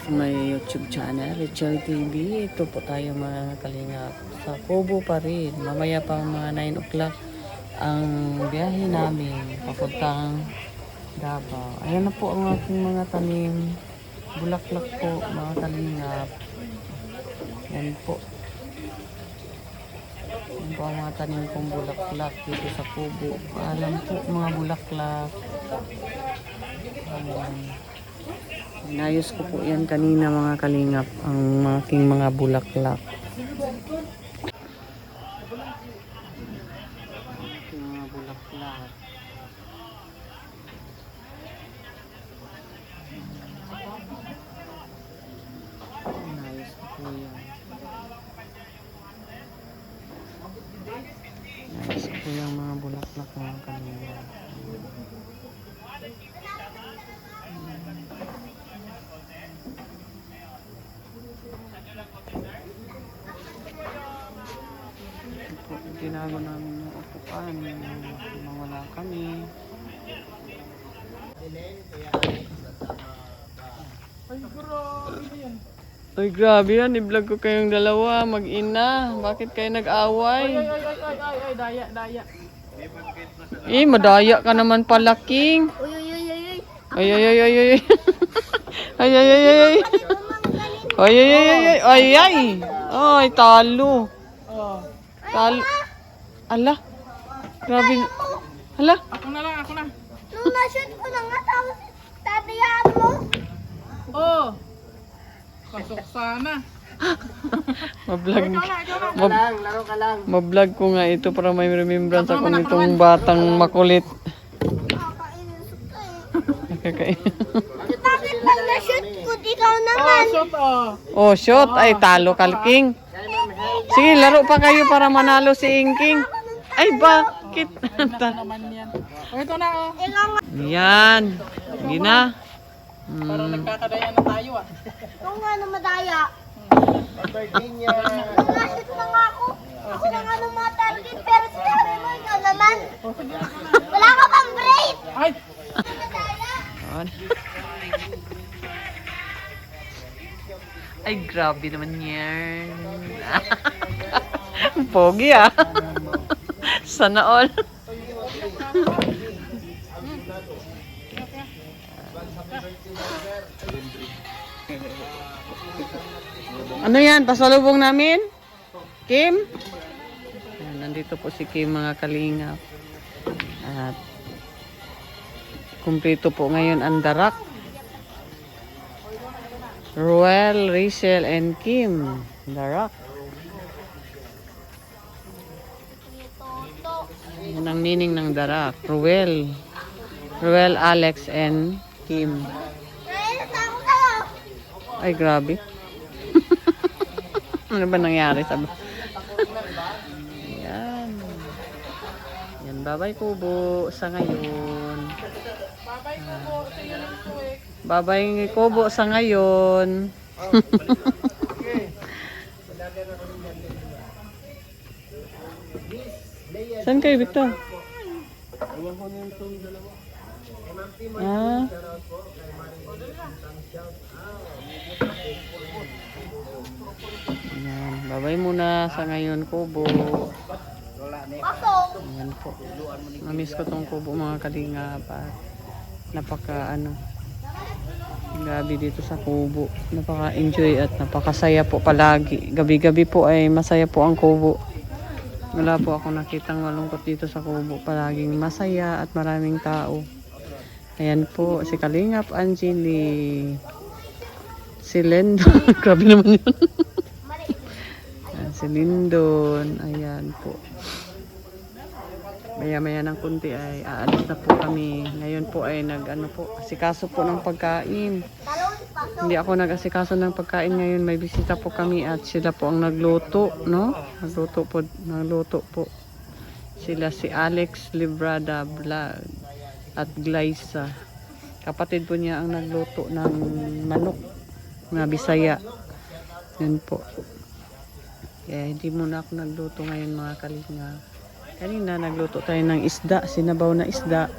may YouTube channel, Rachel TV. Ito po tayo mga kalingap. Sa Kubo pa rin. Mamaya pa mga 9 o'clock ang biyahe namin papuntang Davao. Ayan na po ang aking mga tanim. Bulaklak po mga kalingap. Yan po. Yan po ang mga tanim kong bulaklak dito sa Kubo. Paalam po mga bulaklak. Inayos ko po yan kanina mga kalingap, ang aking mga bulaklak. Aking mga bulaklak. Inayos ko po yan. Inayos ko po yung mga bulaklak mga kalingap. Tinago namin yung upuan nang wala kami. Ay, grabe yan. I-vlog ko kayong dalawa. Mag-ina. Bakit kayo nag-away? Ay, daya. Eh, madaya ka naman pala, King. Ay, ay, ay, ay, ay. Ay, ay, ay, ay. Ay, ay, ay, ay, ay, ay, ay. Ay, talo. Talo. Ala. Grabe. Ala. Ako na. Nung na-shoot ko na nga, tapos tatayaan mo. Oh. Pasok sana. Mablog. Laro ka lang. Mablog ko nga ito para may remembrance ako nitong batang makulit. Nakakain. Bakit pag na-shoot ko, ikaw naman? Shot Oh, shot. Ay, talo kalking. Sige, laro pa kayo para manalo si Ingking. Ay, bakit? naman yan. Oh, ito na oh. Ikaw nga. Yan. Sige na. Parang nagkakadaya na tayo ah. Ikaw nga na madaya. Nung na-shoot na nga ako. Ako na nga nung mga target, pero sinabi mo, ikaw naman. Wala ka pang break. Ay! Madaya. Ay, grabe naman yan. Pogi ah. Sana all. Ano yan? Pasalubong namin? Kim? Ayan, nandito po si Kim mga kalingap. At kumpleto po ngayon ang darak. Ruel, Rachel, and Kim. Darak. Yan ang meaning ng darak. Ruel. Ruel, Alex, and Kim. Ay, natakot kayo. Ay, grabe. Ano ba nangyari? Yan. Yan, bye-bye Kubo sa ngayon. Bye-bye Kubo sa ngayon. Saan kayo, Victor? Ah. Ayan, bye-bye muna sa ngayon, Kubo. Pasok. Ayan po. Namiss ko tong Kubo mga kalingap. Napaka grabe dito sa Kubo. Napaka-enjoy at napakasaya po palagi. Gabi-gabi po ay masaya po ang Kubo. Wala po ako nakitang malungkot dito sa Kubo. Palaging masaya at maraming tao. Ayan po, si Kalingap Angeli. Si Lendon. Grabe naman yun. Ayan, si Lindon. Ayan po. Maya-maya ng kunti ay aalis na po kami. Ngayon po ay asikaso po ng pagkain. Hindi ako nag-asikaso ng pagkain ngayon. May bisita po kami at sila po ang nagluto, no? Nagluto po. Sila si Alex Librada Vlog at Glyza. Kapatid po niya ang nagluto ng manok na Bisaya. Yan po. Kaya hindi muna ako nagluto ngayon mga kalinga. Kanina nagluto tayo ng isda, sinabaw na isda.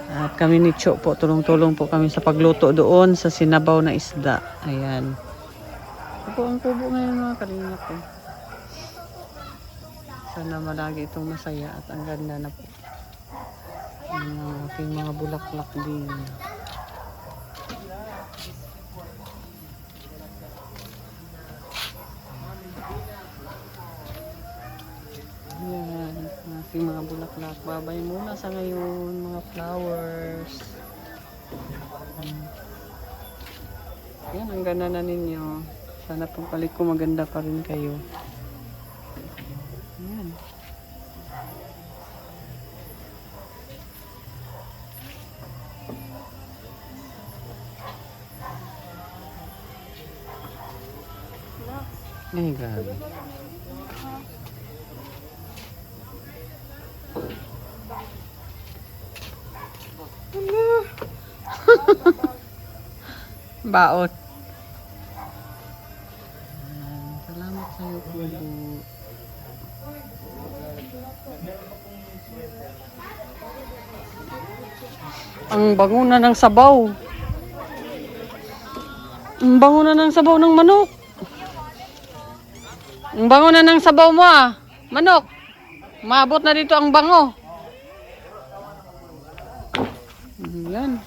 At kami ni Cho po, tulong-tulong po kami sa pagluto doon sa sinabaw na isda. Ayan. Ito po ang kubo ngayon mga kalingap po. Sana malagi itong masaya at ang ganda na po. Ang aking mga bulaklak din. Ayan, ang aking mga bulaklak. Babay muna sa ngayon, mga flowers. Ayan, ang ganda na ninyo. Sana pong palit ko maganda pa rin kayo. Ayan. Ay, grabe. Baot. Ayan, salamat sa iyo po. Ang bango na ng sabaw. Ang bango na ng sabaw ng manok. Ang bango na ng sabaw mo manok. Maabot na dito ang bango. Yan.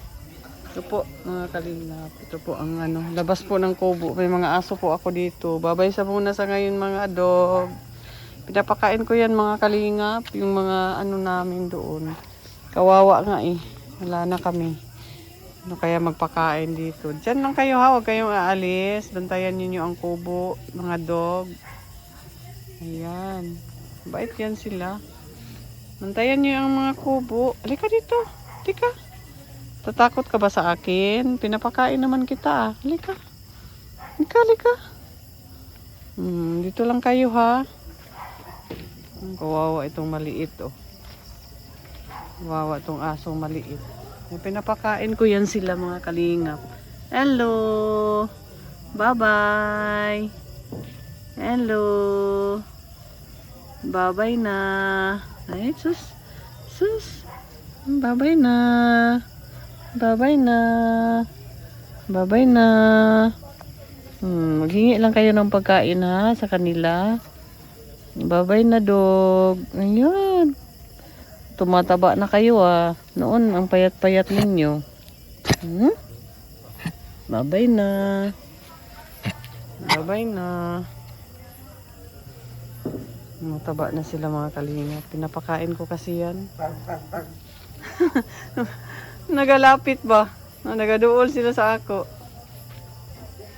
Ito po mga kalingap. Ito po ang labas po ng kubo. May mga aso po ako dito. Babay sa muna sa ngayon mga dog. Pinapakain ko yan mga kalingap. Yung mga namin doon. Kawawa nga Wala na kami. Kaya magpakain dito. Diyan lang kayo huwag kayong aalis. Bantayan niyo ang kubo, mga dog. Ayan. Bait yan sila. Bantayan niyo ang mga kubo. Halika dito. Halika. Tatakot ka ba sa akin? Pinapakain naman kita Halika. Halika. Dito lang kayo Kawawa itong maliit Kawawa itong asong maliit. Pinapakain ko yan sila mga kalingap. Hello. Bye-bye. Hello. Bye-bye na. Ay, sus. Bye-bye na. Bye-bye na. Bye-bye na. Maghingi lang kayo ng pagkain sa kanila. Bye-bye na dog. Ayun. Tumataba na kayo Noon ang payat-payat ninyo. Bye-bye na. Bye-bye na. Mataba na sila mga kalingap. Pinapakain ko kasi yan. Nagalapit ba? Nagaduol sila sa ako.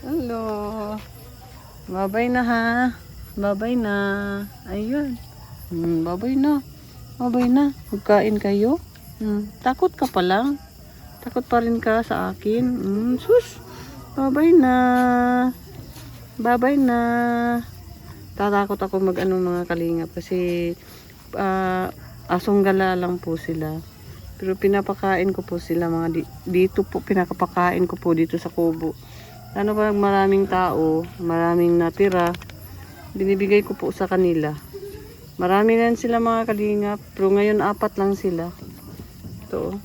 Hello. Bye-bye na Bye-bye na. Ayun. Bye-bye na. Bye-bye na. Magkain kayo. Takot ka pa lang. Takot pa rin ka sa akin. Sus. Bye-bye na. Bye-bye na. Tatakot ako mga kalingap kasi asong gala lang po sila. Pero pinapakain ko po sila dito po pinapakain ko po dito sa kubo. Ano ba maraming tao, maraming natira, binibigay ko po sa kanila. Marami na sila mga kalingap, pero ngayon 4 lang sila. Ito,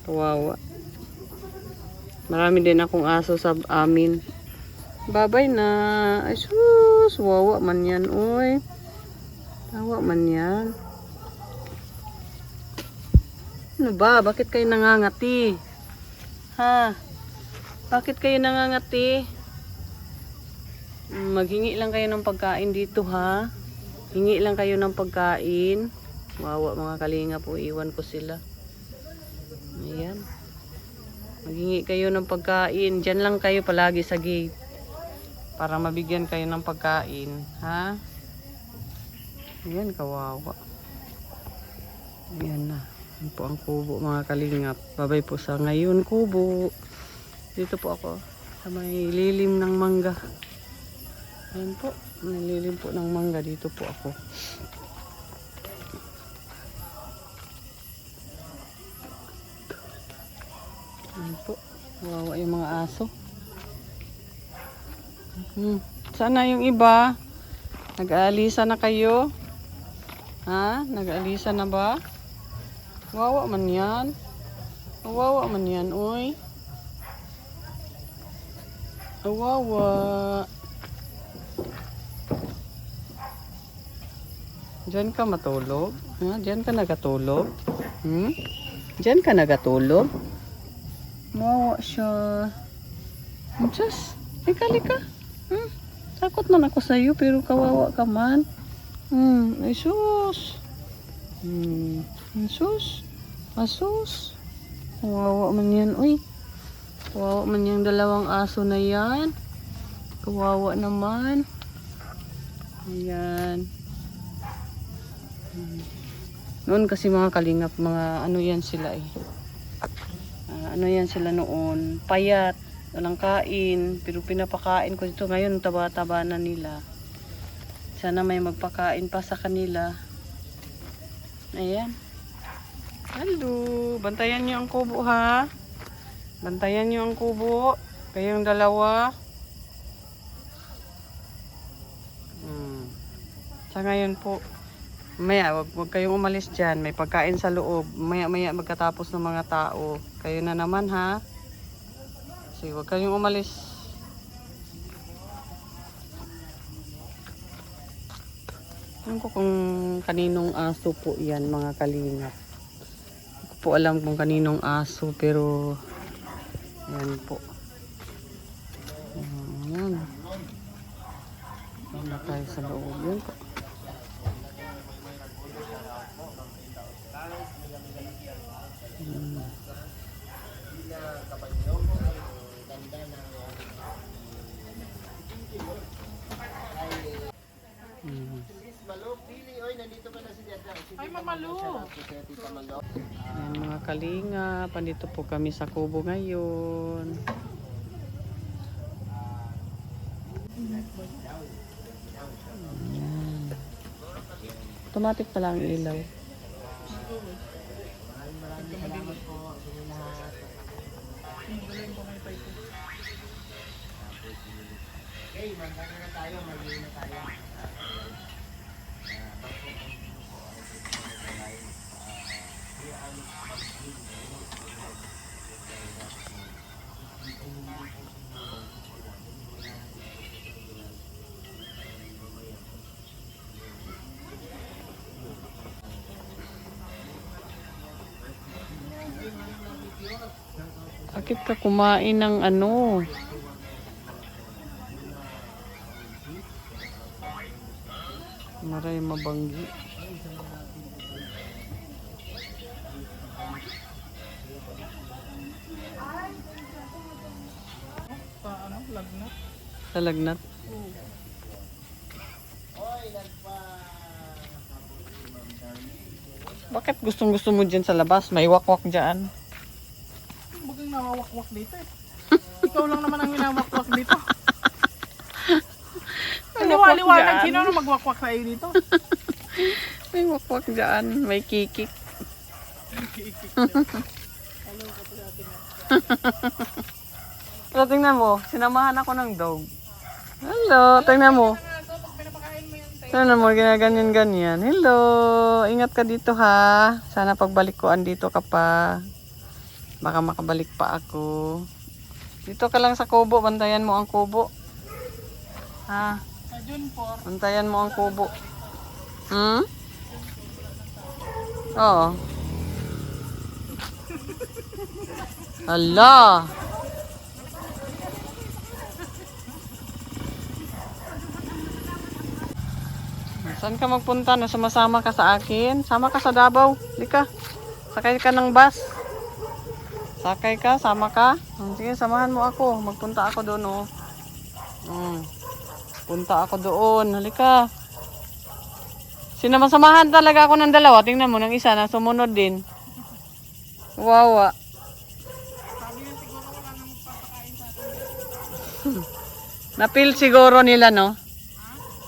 kawawa. Marami din akong aso sa amin. Babay na. Ay sus, wawa man yan, oy. Wawa man yan. Ano ba? Bakit kayo nangangati? Bakit kayo nangangati? Maghingi lang kayo ng pagkain dito Hingi lang kayo ng pagkain. Wawa mga kalinga po, iwan ko sila. Ayan. Maghingi kayo ng pagkain. Diyan lang kayo palagi sa gate. Para mabigyan kayo ng pagkain. Ayan, kawawa. Ayan na. Yan po ang kubo mga kalingap. Babay po sa ngayon kubo. Dito po ako sa may lilim ng mangga. Ayan po. May lilim po ng mangga. Dito po ako. Ayan po. Wawa yung mga aso. Sana yung iba. Nag-aalisa na kayo? Nag-aalisa na ba? Wawa man yan. Kawawa man yan, oy. Kawawa. Diyan ka matulog? Ha? Diyan ka nagatulog? Hmm? Diyan ka nagatulog? Kawawa siya. Diyos, lika. Hmm? Takot man ako sa'yo pero kawawa ka man. Ay sus. Asus. Asus. Kawawa man yan, uy. Kawawa man yung dalawang aso na yan. Kawawa naman. Ayan. Noon kasi mga kalingap, mga ano yan sila eh. Ano yan sila noon. Payat. Walang kain. Pero pinapakain ko dito. Ngayon, taba-taba na nila. Sana may magpakain pa sa kanila. Ayan. Hello. Bantayan nyo ang kubo ha. Bantayan nyo ang kubo. Kayong dalawa. Sa ngayon po. Maya, wag kayong umalis dyan. May pagkain sa loob. Maya magkatapos ng mga tao. Kayo na naman ha. Sige, wag kayong umalis. Alam ko kung kaninong aso po yan mga kalingap. Hindi ko po alam kung kaninong aso pero yan po. Ayan. Ayan na tayo sa loob. Yan po. Ay, Mamalu. Ayan mga kalingap. Andito po kami sa kubo ngayon. Ayan. Automatic pala ang ilaw. Bakit ka kumain ng ano? Maray mabanggi. Sa ano, lagnat. Sa lagnat. Bakit gustong gusto mo dyan sa labas? May wakwak dyan. Bagang nawawakwak dito eh. Ikaw lang naman ang winawakwak dito. May Hindi wakwak waliwanag. dyan. Sino na magwakwak sa iyo dito? May wakwak dyan. May kikik. Pero tingnan mo, sinamahan ako ng dog. Hello, tingnan mo. Pag pinapakain mo yan, tayo. Tingnan mo, ginaganyan-ganyan. Hello, ingat ka dito ha. Sana pagbalik ko andito ka pa. Baka makabalik pa ako. Dito ka lang sa kubo, bantayan mo ang kubo. Ha, Sa June 4. bantayan mo ang kubo. Hmm? Oo. Hala. Saan ka magpunta? Sumasama ka sa akin? Sama ka sa Davao. Di ka. Sakay ka ng bus. Sakay ka, sama ka. Sige, samahan mo ako. Magpunta ako doon, oh. Punta ako doon. Halika. Sinamasamahan talaga ako ng dalawa. Tingnan mo, ng isa na sumunod din. Wawa. Sabi yan siguro wala nang magpapakain sa atin. Napil siguro nila, no?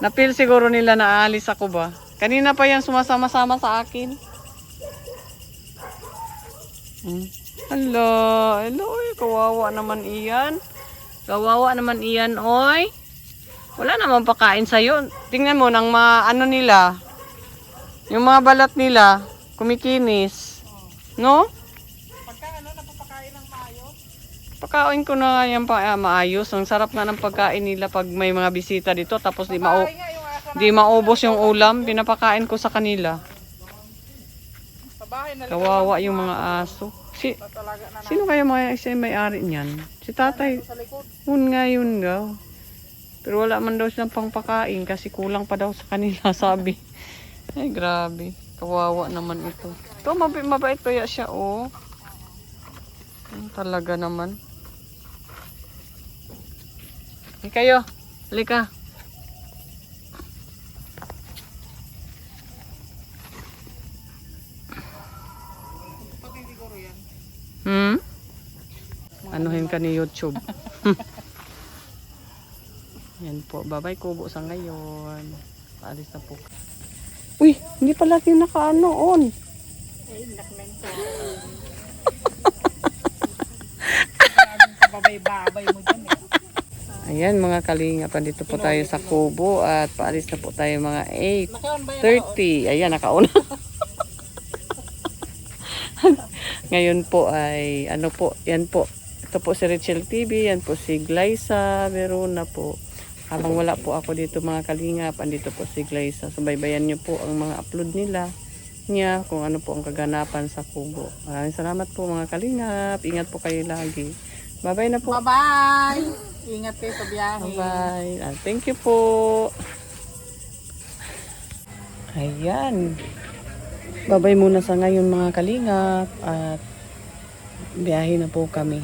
Napil siguro nila na aalis ako ba? Kanina pa yan sumasama-sama sa akin. Hello. Hello, oy. Kawawa naman iyan. Kawawa naman iyan, oy. Wala naman pakain sa'yo. Tingnan mo, nang ano nila. Yung mga balat nila, kumikinis. No? Pagka ano, Pakain ko na nga yan maayos. Ang sarap nga ng pagkain nila pag may mga bisita dito. Tapos Ay nga, yung asa di maubos yung ulam. Pinapakain ko sa kanila. sa bahay na Kawawa yung mga aso. talaga na Sino kaya may-ari niyan? Si tatay. sa likod. Yun nga. Pero wala man daw silang pangpakain kasi kulang pa daw sa kanila, sabi. Ay, grabe. Kawawa naman ito. Ito, mabait kaya siya, oh. Talaga naman. Kayo, halika. Pati siguro yan. Anuhin ka ni YouTube. Yan po. Bye-bye kubo sa ngayon. Paalis na po. Uy, hindi pala yung naka-ano on. Ay, nakmenta. Babay-babay mo dyan eh. Ayan mga kalinga, dito po tayo sa kubo at paalis na po tayo mga Nakaon ba yan? 8:30. Ayan, nakauna. Ngayon po ay, ano po, yan po. Ito po si Rachel TV, yan po si Glyza Verona po. Habang wala po ako dito mga kalingap, andito po si Glyza. Subaybayan niyo po ang mga upload niya, kung ano po ang kaganapan sa kubo. Maraming salamat po mga kalingap. Ingat po kayo lagi. Bye-bye na po. Bye-bye! Ingat kayo sa biyahe. Bye. Thank you po. Ayan. Bye-bye muna sa ngayon mga kalingap. At biyahe na po kami.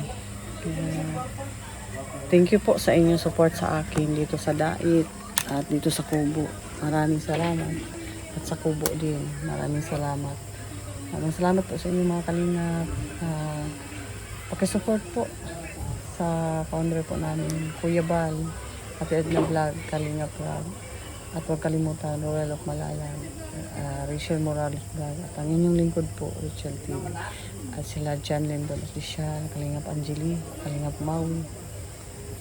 Thank you po sa inyong support sa akin dito sa Dait at dito sa Kubo. Maraming salamat. At sa Kubo din. Maraming salamat. Maraming salamat po sa inyong mga kalingap. Pakisupport po sa founder po namin, Kuya Bal, at Edna Vlog, Kalingap Vlog. At huwag kalimutan, Royal of Malaya, Rachel Morales Vlog. At ang inyong lingkod po, Rachel TV. At sila John Lendon Official, Kalingap Angeli, Kalingap Maui,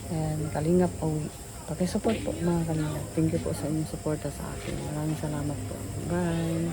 and Kalingap Awi. Pakisupport po mga kalingap. Thank you po sa inyong suporta sa akin. Maraming salamat po. Bye!